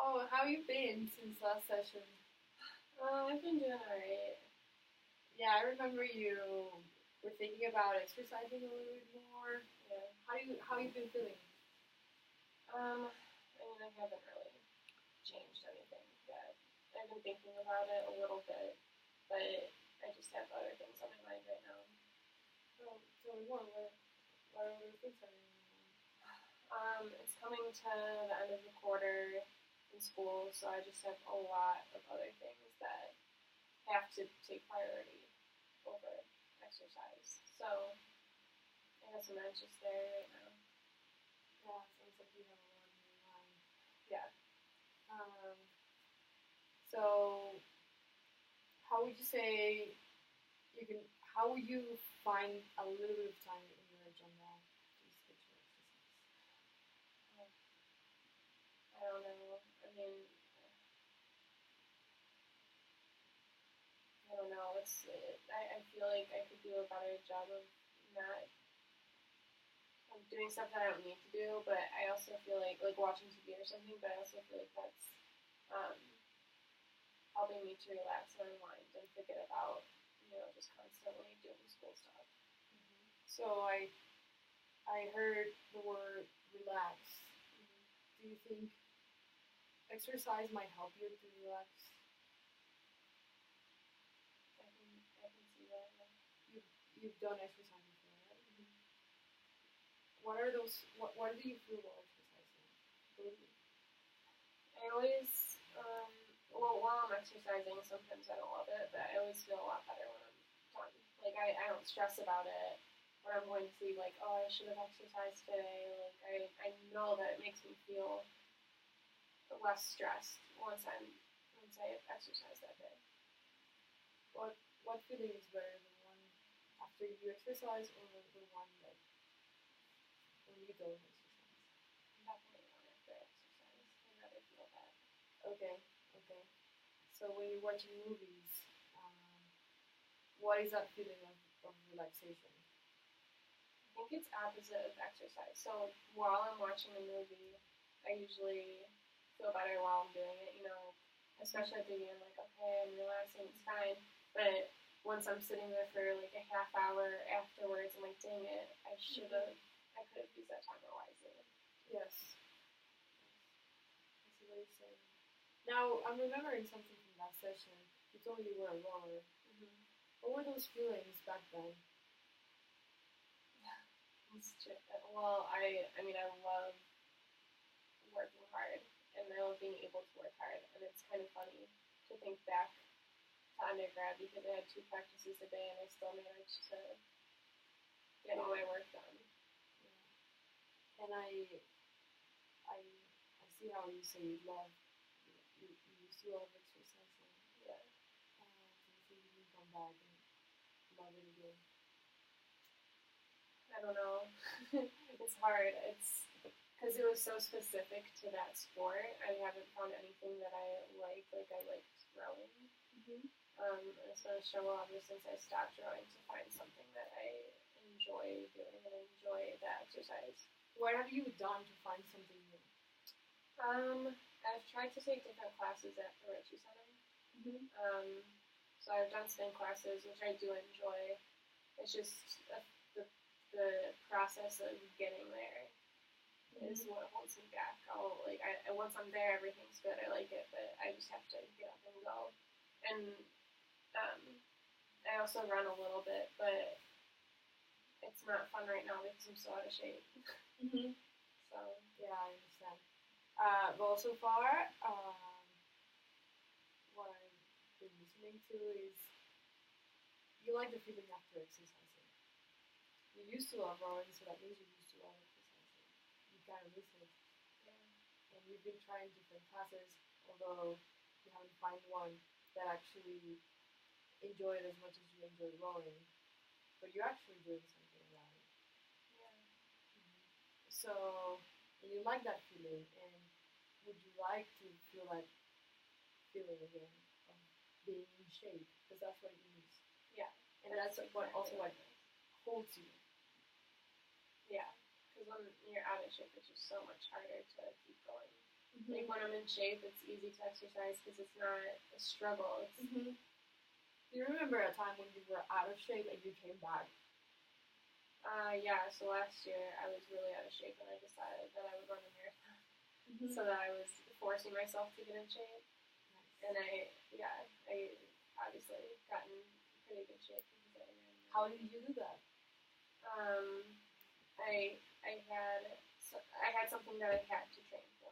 Oh, how you been since last session? I've been doing alright. Yeah, I remember you were thinking about exercising a little bit more. Yeah. How you been feeling? I haven't really changed anything yet. I've been thinking about it a little bit, but I just have other things on my mind right now. Oh, tell me more. What other things are you? It's coming to the end of the quarter in school, so I just have a lot of other things that have to take priority over exercise. So I guess I'm anxious there right now. Yeah, sounds like you have a lot on your mind. Yeah. So how would you say you can? How would you find a little bit of time in your agenda to schedule exercise? I don't know. I don't know. I feel like I could do a better job of not doing stuff that I don't need to do, but I also feel like watching TV or something. But I also feel like that's um, helping me to relax and unwind and forget about just constantly doing school stuff. Mm-hmm. So I heard the word relax. Mm-hmm. Do you think exercise might help you to relax? I can see that. Yeah. You've done exercise before, right? Mm-hmm. What are those? What do you feel while exercising? I always while I'm exercising, sometimes I don't love it, but I always feel a lot better when I'm done. Like I don't stress about it when I'm going to sleep. Like, oh, I should have exercised today. Like I know that it makes me feel less stressed once I exercise that day. What feeling is better, the one after you exercise or the one that when you don't exercise? Definitely not after exercise. I'd rather feel that. Okay. So when you're watching movies, what is that feeling of relaxation? I think it's opposite of exercise. So while I'm watching a movie, I usually feel better while I'm doing it. Especially at the beginning, I'm like, okay, I'm relaxing, it's fine. But once I'm sitting there for like a half hour afterwards, I'm like, dang it, I could have used that time more wisely. Yes. I see what you're saying. Now I'm remembering something from that session. You told me you were a runner. Mm-hmm. What were those feelings back then? Well, I love working hard, and I love being able to work hard, and it's kind of funny to think back to undergrad because I had 2 practices a day, and I still managed to get all my work done. Yeah. And I see how you say you used to love exercising. Yeah. Do you think you can come back and love it again? I don't know. It's hard. It's because it was so specific to that sport. I haven't found anything that I like. Like I liked rowing. Mm-hmm. It's been a struggle ever since I stopped rowing to find something that I enjoy doing and enjoy the exercise. What have you done to find something new? I've tried to take different classes at the Ritchie Center. Mm-hmm. So I've done spin classes, which I do enjoy. It's just the process of getting there is what holds me back. Once I'm there, everything's good. I like it, but I just have to get up and go. And I also run a little bit, but it's not fun right now because I'm so out of shape. Mm-hmm. So yeah, I understand. Well, so far, what I've been listening to is you like the feeling after exercising. You used to love rowing, so that means you used to love exercising. You kind of miss it. yeah. And you've been trying different classes, although you haven't found one that actually enjoy it as much as you enjoy rowing. But you're actually doing something about it. Yeah. Mm-hmm. So, and you like that feeling, and would you like to feel that feeling again of being in shape? Because that's what it means. Yeah. And that's what also what holds you. Yeah. Because when you're out of shape, it's just so much harder to keep going. Like when I'm in shape, it's easy to exercise because it's not a struggle. It's Do you remember a time when you were out of shape and you came back? Yeah. So last year I was really out of shape, and I decided that I would run a marathon. So that I was forcing myself to get in shape, and I obviously got in pretty good shape because I ran. How did you do that? I had something that I had to train for.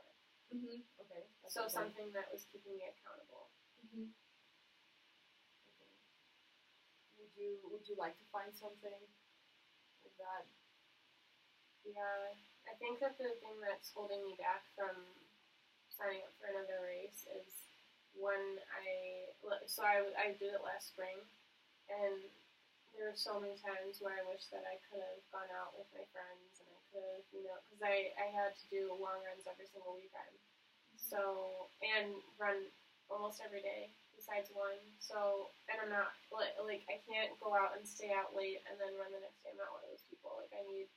Okay. So something that was keeping me accountable. Okay. Would you like to find something like that? Yeah, I think that the thing that's holding me back from signing up for another race is when I did it last spring, and there were so many times where I wish that I could have gone out with my friends and I could have, because I had to do long runs every single weekend. So, and run almost every day besides one. So, and I'm not, like I can't go out and stay out late and then run the next day. I'm not one of those people. Like, I need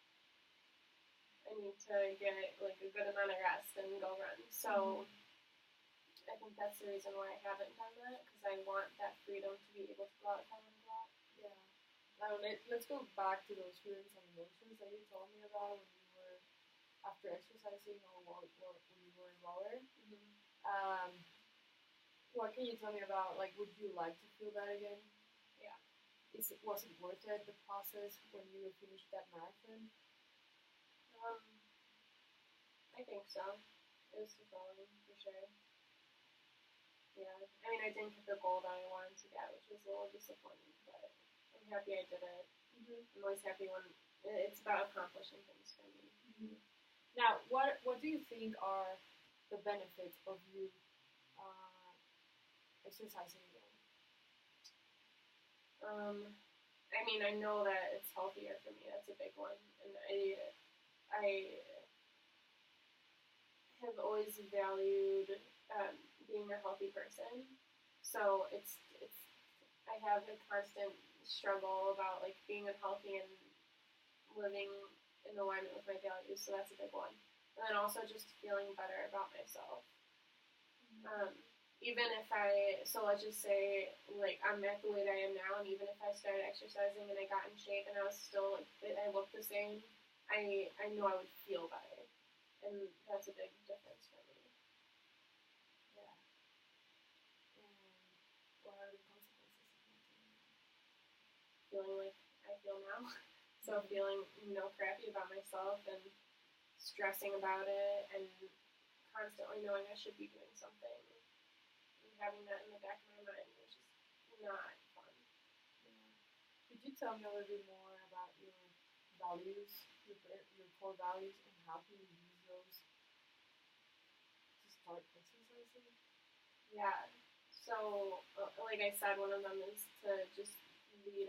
to get, like, a good amount of rest and go run. So, I think that's the reason why I haven't done that, because I want that freedom to be able to go out if I want to go out. Yeah. Now, let's go back to those feelings and emotions that you told me about when you were after exercising or when you were in roller. What can you tell me about, like, would you like to feel that again? Yeah. Was it worth it, the process, when you finished that marathon? I think so. It was fulfilling, for sure. Yeah. I mean, I didn't get the goal that I wanted to get, which was a little disappointing, but I'm happy I did it. I'm always happy when it's about accomplishing things for me. Now, what do you think are the benefits of you exercising again? I mean, I know that it's healthier for me. That's a big one, and I have always valued being a healthy person. So I have a constant struggle about, like, being unhealthy and living in alignment with my values. So that's a big one. And then also just feeling better about myself. Even if let's just say, like, I'm at the weight I am now, and even if I started exercising and I got in shape and I was still, like, I looked the same, I know I would feel better. And that's a big difference for me. Yeah. And what are the consequences of not doing that? Feeling like I feel now. So feeling, crappy about myself and stressing about it and constantly knowing I should be doing something. Having that in the back of my mind was just not fun. Yeah. Could you tell me a little bit more about your values, your core values, and how can you use those to start exercising? Yeah. So, like I said, one of them is to just lead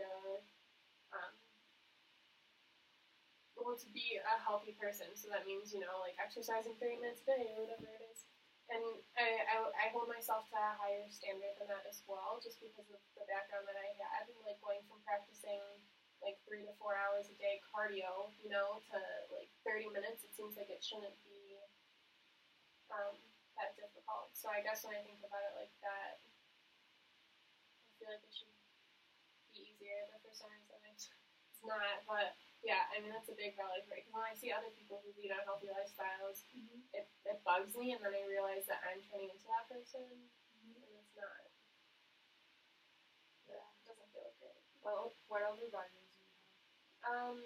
to be a healthy person. So that means, like, exercising 30 minutes a day or whatever it is. And I hold myself to a higher standard than that as well, just because of the background that I had, and, like, going from practicing, like, 3 to 4 hours a day cardio, to, like, 30 minutes. It seems like it shouldn't be that difficult. So I guess when I think about it like that, I feel like it should be easier, but for some reason it's not. But yeah, I mean, that's a big value for me, because when I see other people who lead unhealthy lifestyles, it bugs me, and then I realize that I'm turning into that person, and it's not. Yeah, it doesn't feel great. Well, what other values do you have?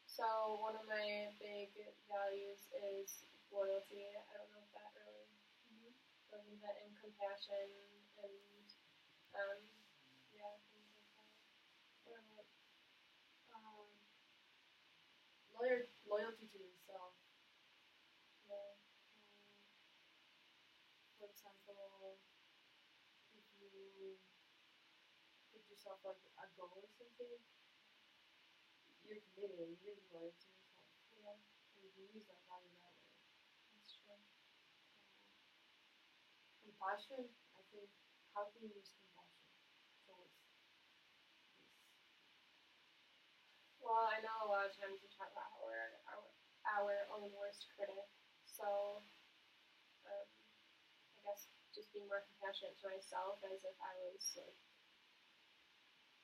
So one of my big values is loyalty. I don't know if that really goes into that, and compassion, and yeah, things like that. Loyalty to yourself. Yeah. For example, if you put yourself like a goal or something, you're committed, you're really loyal to yourself. Yeah. And you can use that value that way. That's true. Compassion, I think, how can you use compassion towards this? Well, I know a lot of times we talk about how we're our own worst critic. So just being more compassionate to myself, as if I was like,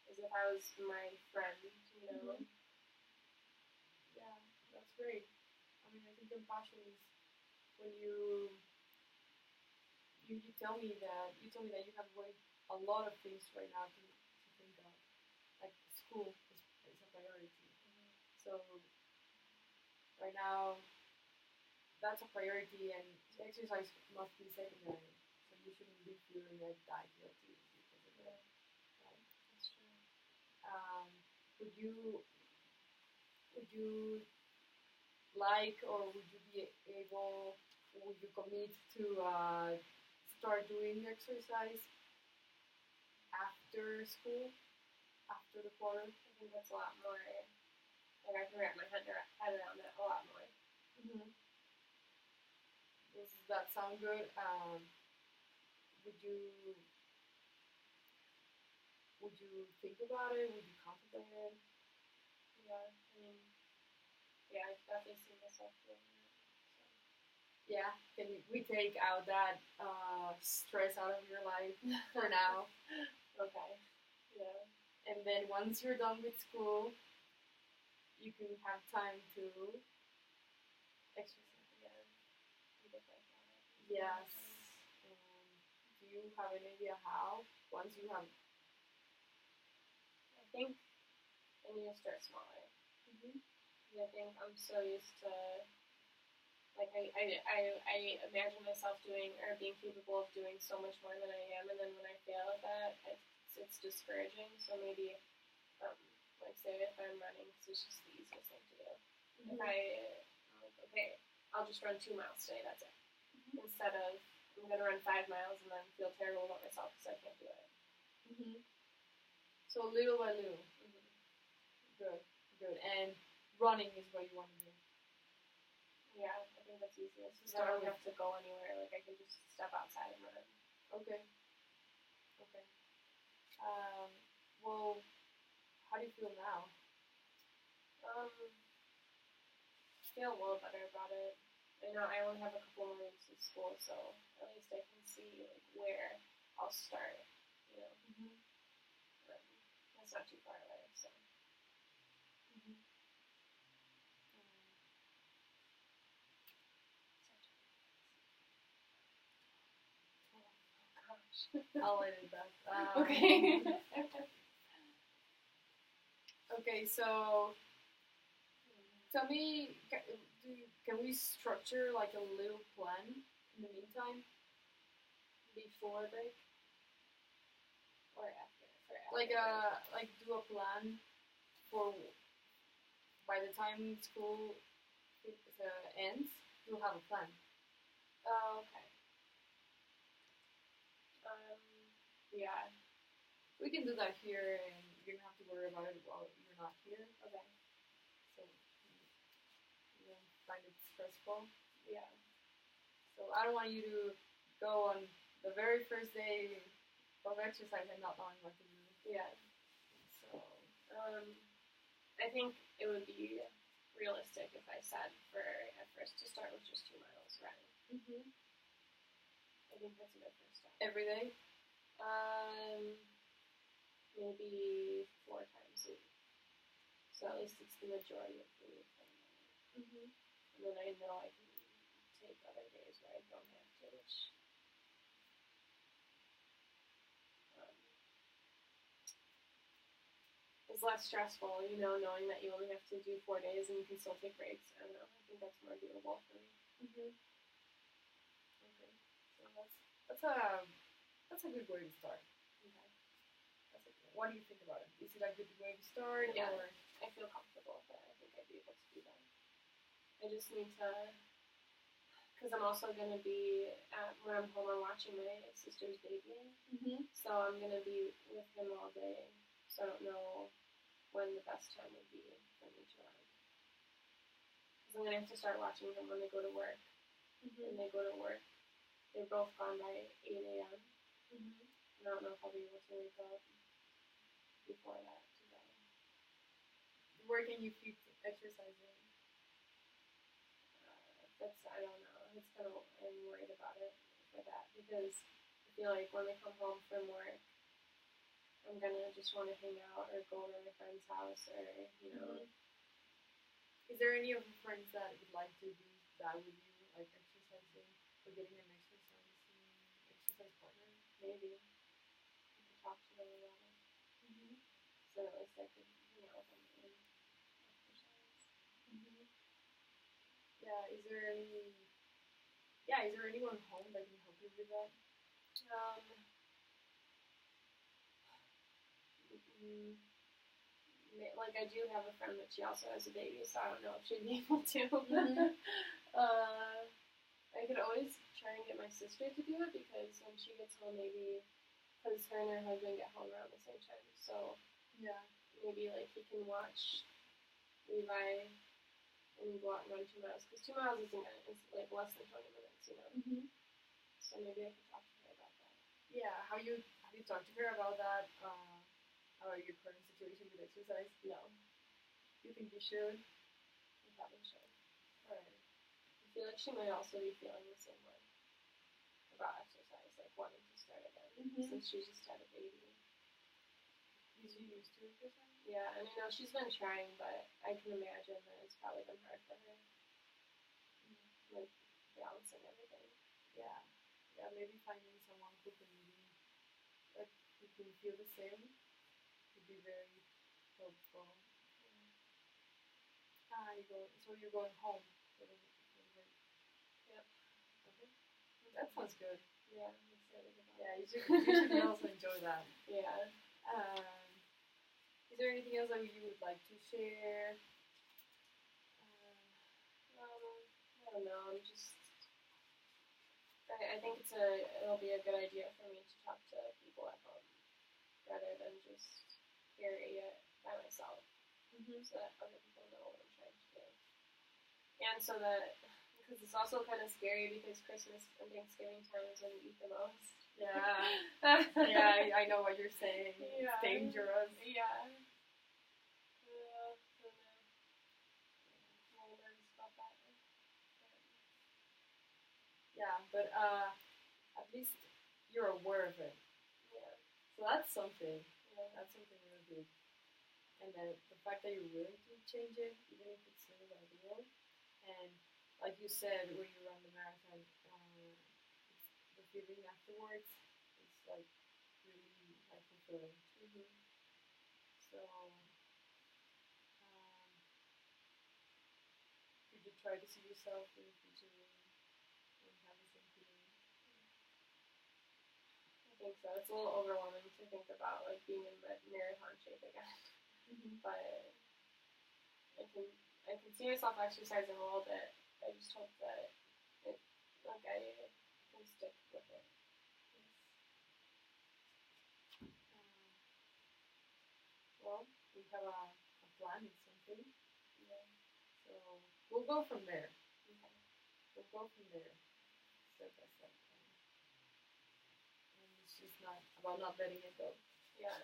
as if I was my friend, you know. Mhm. Yeah, that's great. I mean, I think compassion is when you tell me that you have way a lot of things right now to think of, like school is a priority. So right now that's a priority, and exercise must be secondary. So you shouldn't be feeling like that guilty because of it. Right? That's true. Um, would you like, or would you be able, would you commit to start doing exercise after school, after the quarter? I think that's a lot more, like I can wrap my head around that a lot more. Mm-hmm. Does that sound good? Would you think about it? Would you contemplate it? Yeah, I mean, yeah, I definitely see myself doing that. So. Yeah, can we take out that stress out of your life for now? Okay. Yeah. And then once you're done with school, you can have time to exercise. Yeah. Get that done. Yes. Do you have any idea how? Once you have. I think I need to start smaller. Mm-hmm. I think I'm so used to, like, I imagine myself doing or being capable of doing so much more than I am, and then when I fail at that, it's discouraging. So maybe, like, say if I'm running, because it's just the easiest thing to do. Mm-hmm. If I'm like, okay, I'll just run 2 miles today, that's it. Mm-hmm. Instead of, I'm going to run 5 miles and then feel terrible about myself because I can't do it. Mm-hmm. So little by little. Mm-hmm. Good. And running is what you want to do. Yeah, I think that's easiest. Because I don't have to go anywhere. Like, I can just step outside and run. Okay. Well, how do you feel now? I feel a little better about it. I know I only have a couple more weeks of school, so at least I can see like where I'll start. You know, that's not too far away. So. Oh gosh. I'll edit that. Okay. Okay, so tell me, can we structure like a little plan in the meantime? Before break or after? Like do a plan for by the time school ends, you'll have a plan. Oh, okay. Yeah. We can do that here, and you don't have to worry about it while you're not here. Okay. So you don't find it stressful. Yeah. So I don't want you to go on the very first day of exercise and not knowing what to do. Yeah. So I think it would be realistic if I said at first to start with just 2 miles running. Mm-hmm. I think that's a good first step. Every day? Maybe 4 times a week. So at least it's the majority of the week. Mm-hmm. And then I know I can take other days where I don't have to, which is less stressful, you know, knowing that you only have to do 4 days and you can still take breaks. I don't know. I think that's more doable for me. Mm-hmm. Okay. So that's a good way to start. Okay. What do you think about it? Is it a good way to start? Yeah. Or? I feel comfortable with it. I think I'd be able to do that. I just need to, because I'm also going to be when I'm home, I'm watching my sister's baby. Mm-hmm. So I'm going to be with him all day. So I don't know when the best time would be for me to run. Because I'm going to have to start watching them when they go to work. Mm-hmm. When they go to work, they're both gone by 8 a.m. Mm-hmm. And I don't know if I'll be able to wake up before that to go. Where can you fit exercising? I don't know. It's kind of, I'm worried about it for that because feel like when they come home from work, I'm gonna just want to hang out or go to my friend's house or, you know. Is there any of your friends that would like to do that with you, like exercising or getting an exercise partner? Maybe I could talk to them about it. So at least I could hang out with them and exercise. Yeah. Is there anyone home that can help you with that? Like I do have a friend, but she also has a baby, so I don't know if she'd be able to. I could always try and get my sister to do it because when she gets home, maybe because her and her husband get home around the same time, so Yeah. maybe like he can watch Levi and go out and run 2 miles because 2 miles isn't gonna, it's like less than 20 minutes, you know. So maybe I could talk to her about that. Yeah. Have you talked to her about that? About your current situation with exercise? No, You think you should? I probably should. Alright. I feel like she might also be feeling the same way about exercise, like wanting to start again since she just had a baby. Is she used to exercise? Yeah, and I know she's been trying, but I can imagine that it's probably been hard for her, like balancing everything. Yeah. Yeah. Maybe finding someone who can feel the same would be very helpful. So you're going home for the break. Yep. Okay. That sounds good. Yeah, I'm excited about Yeah, it. you should also enjoy that. Yeah. Is there anything else that you would like to share? I don't know. I think it'll be a good idea for me to talk to people at home rather than just carry it by myself, so that other people know what I'm trying to do. And so that, because it's also kind of scary because Christmas and Thanksgiving time is when you eat the most. Yeah. Yeah, I know what you're saying. Yeah. It's dangerous. Yeah. I'm a little nervous about that. Yeah, but at least you're aware of it. Yeah. So that's something. Yeah. That's something really big. And then the fact that you're willing to change it, even if it's not ideal. And like you said, when you run the marathon, the feeling afterwards is like really like fulfilling. So, could you try to see yourself in the future and have the same feeling? I think so. It's a little overwhelming to think about like being in marathon shape again. But I can see myself exercising a little bit. I just hope that I can stick with it. Well, we have a plan and something. Yeah. So we'll go from there. Okay. We'll go from there, step by step. And it's just not about not letting it go. Yeah.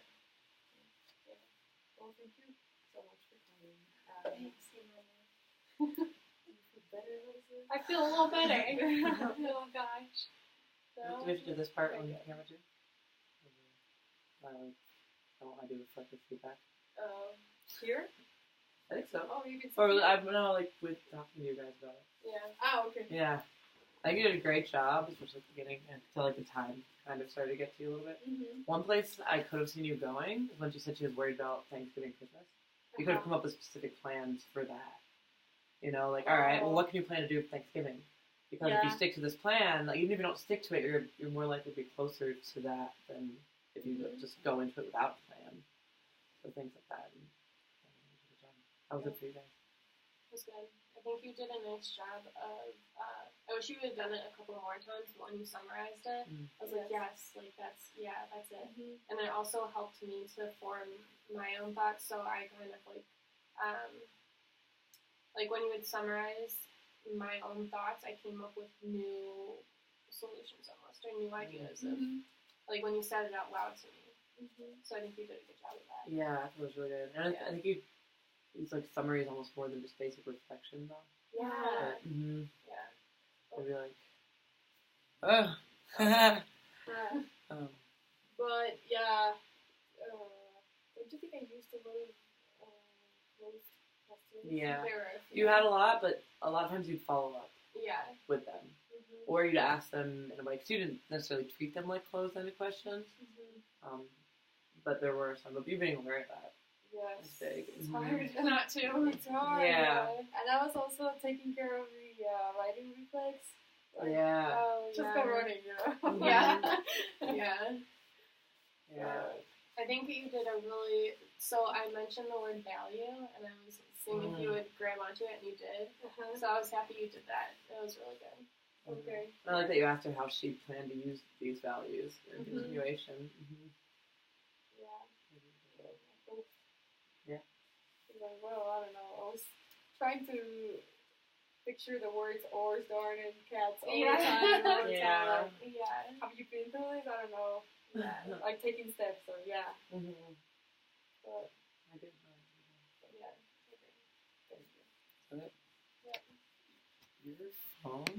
Well, thank you so much for coming. Thanks. Do you feel better, Elizabeth? I feel a little better. Oh gosh. Do we have to do this part on camera too? I do reflective feedback. Here? I think so. Oh, you can. Or I'm not like with talking to you guys about it. Yeah. Oh, okay. Yeah, I think you did a great job, especially at the beginning, until like the time kind of started to get to you a little bit. One place I could have seen you going is when she said she was worried about Thanksgiving, Christmas. You could have come up with specific plans for that. You know, like, all right, well, what can you plan to do for Thanksgiving? Because if you stick to this plan, like, even if you don't stick to it, you're more likely to be closer to that than if you just go into it without a plan. So things like that. How was it for you guys? It was good. I think you did a nice job of. I wish you would have done it a couple more times, but when you summarized it, I was like, yes, like that's it. And it also helped me to form my own thoughts. So I kind of like when you would summarize my own thoughts, I came up with new solutions almost, or new ideas of like when you said it out loud to me. So I think you did a good job of that. Yeah, I thought it was really good. And I think it's like summary is almost more than just basic reflection, though. Yeah. Yeah. Yeah. I'd be like, oh. Yeah. Don't you think I used a lot of those questions? Yeah. There were a few. You had a lot, but a lot of times you'd follow up Yeah. with them. Or you'd ask them in a way, 'cause you didn't necessarily treat them like closed-ended questions. But there were some of you being aware of that. Yes. It's big. It's hard not to. It's hard. Yeah. And I was also taking care of the riding reflex. Yeah. Just go running, you know. Mhm. Yeah. Yeah. Yeah. I think you did a really. So I mentioned the word value, and I was seeing if you would grab onto it, and you did. So I was happy you did that. It was really good. Okay. I like that you asked her how she planned to use these values in continuation. Yeah. Yeah. Like, well, I don't know. I was trying to picture the words "oars, darn, and cats" all the time. All the Yeah. time. Yeah. Have you been through this? I don't know. Yeah. Like taking steps. So yeah. But I didn't yeah. Okay. Thank you. know. Yeah. Your phone?